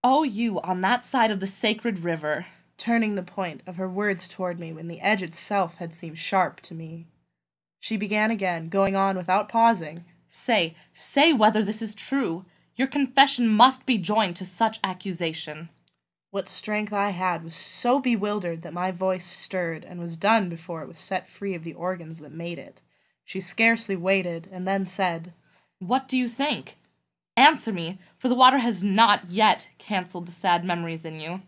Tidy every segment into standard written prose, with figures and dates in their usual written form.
Oh, you on that side of the sacred river. Turning the point of her words toward me when the edge itself had seemed sharp to me. She began again, going on without pausing. Say whether this is true. Your confession must be joined to such accusation. What strength I had was so bewildered that my voice stirred and was done before it was set free of the organs that made it. She scarcely waited, and then said, What do you think? Answer me, for the water has not yet cancelled the sad memories in you.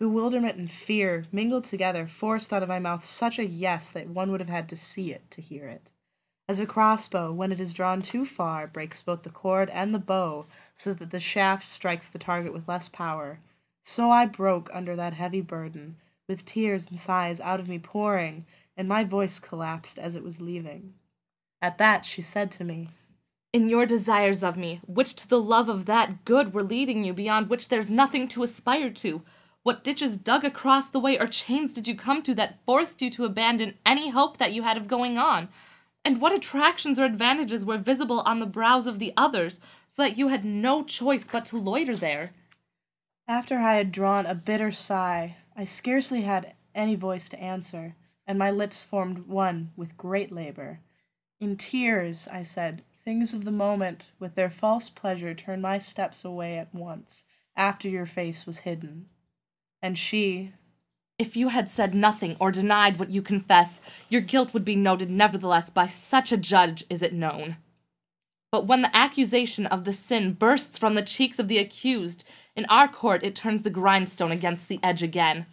Bewilderment and fear, mingled together, forced out of my mouth such a yes that one would have had to see it to hear it. As a crossbow, when it is drawn too far, breaks both the cord and the bow, so that the shaft strikes the target with less power, so I broke under that heavy burden, with tears and sighs out of me pouring, and my voice collapsed as it was leaving. At that she said to me, In your desires of me, which to the love of that good were leading you, beyond which there's nothing to aspire to, what ditches dug across the way or chains did you come to that forced you to abandon any hope that you had of going on? And what attractions or advantages were visible on the brows of the others, so that you had no choice but to loiter there? After I had drawn a bitter sigh, I scarcely had any voice to answer, and my lips formed one with great labor. In tears, I said, things of the moment, with their false pleasure, turned my steps away at once, after your face was hidden. And she, If you had said nothing or denied what you confess, your guilt would be noted nevertheless by such a judge is it known. But when the accusation of the sin bursts from the cheeks of the accused, in our court it turns the grindstone against the edge again.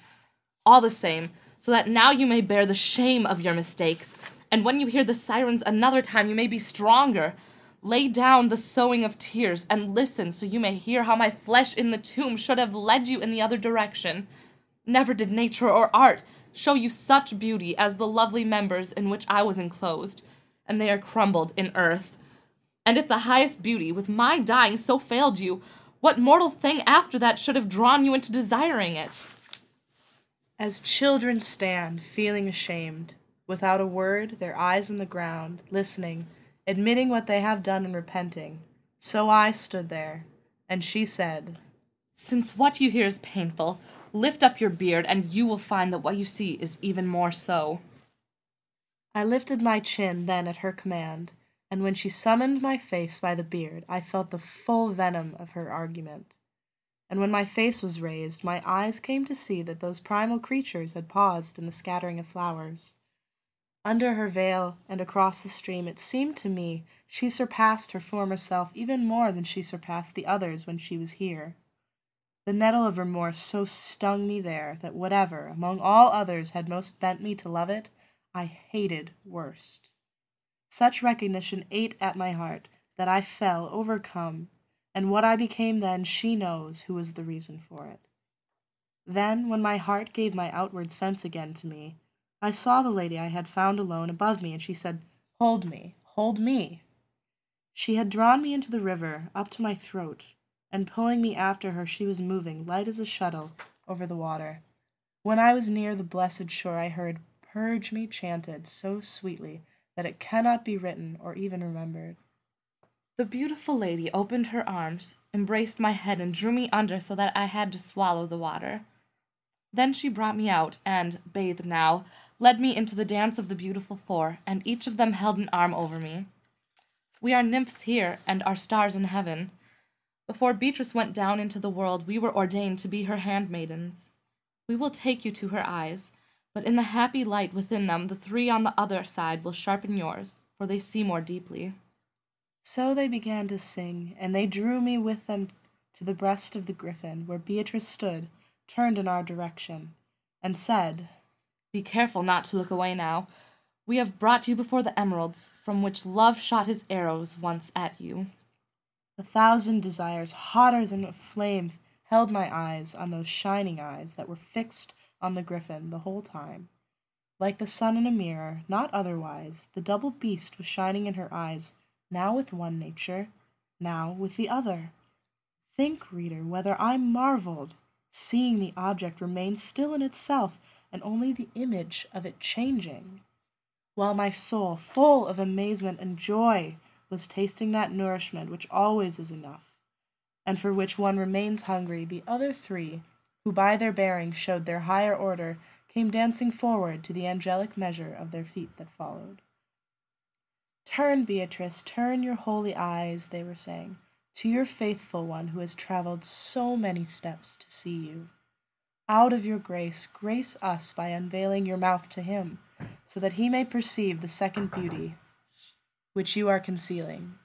All the same, so that now you may bear the shame of your mistakes, and when you hear the sirens another time you may be stronger. Lay down the sowing of tears, and listen so you may hear how my flesh in the tomb should have led you in the other direction. Never did nature or art show you such beauty as the lovely members in which I was enclosed, and they are crumbled in earth. And if the highest beauty, with my dying, so failed you, what mortal thing after that should have drawn you into desiring it? as children stand, feeling ashamed, without a word, their eyes on the ground, listening, admitting what they have done and repenting, so I stood there, and she said, Since what you hear is painful, lift up your beard, and you will find that what you see is even more so. I lifted my chin then at her command, and when she summoned my face by the beard, I felt the full venom of her argument. And when my face was raised, my eyes came to see that those primal creatures had paused in the scattering of flowers. Under her veil and across the stream, it seemed to me she surpassed her former self even more than she surpassed the others when she was here. The nettle of remorse so stung me there that whatever, among all others, had most bent me to love it, I hated worst. Such recognition ate at my heart that I fell overcome, and what I became then she knows who was the reason for it. Then, when my heart gave my outward sense again to me, I saw the lady I had found alone above me, and she said, "Hold me, hold me." She had drawn me into the river, up to my throat, and pulling me after her she was moving, light as a shuttle, over the water. When I was near the blessed shore I heard "Purge me" chanted so sweetly that it cannot be written or even remembered. The beautiful lady opened her arms, embraced my head, and drew me under so that I had to swallow the water. Then she brought me out, and, bathed now, led me into the dance of the beautiful four, and each of them held an arm over me. We are nymphs here, and are stars in heaven. Before Beatrice went down into the world, we were ordained to be her handmaidens. We will take you to her eyes, but in the happy light within them, the three on the other side will sharpen yours, for they see more deeply. So they began to sing, and they drew me with them to the breast of the griffin, where Beatrice stood, turned in our direction, and said, Be careful not to look away now. We have brought you before the emeralds, from which love shot his arrows once at you. 1,000 desires, hotter than a flame, held my eyes on those shining eyes that were fixed on the griffin the whole time. Like the sun in a mirror, not otherwise, the double beast was shining in her eyes, now with one nature, now with the other. Think, reader, whether I marveled, seeing the object remain still in itself, and only the image of it changing, while my soul, full of amazement and joy, was tasting that nourishment which always is enough, and for which one remains hungry, the other three, who by their bearing showed their higher order, came dancing forward to the angelic measure of their feet that followed. Turn, Beatrice, turn your holy eyes, they were saying, to your faithful one who has traveled so many steps to see you. Out of your grace, grace us by unveiling your mouth to him, so that he may perceive the second beauty which you are concealing.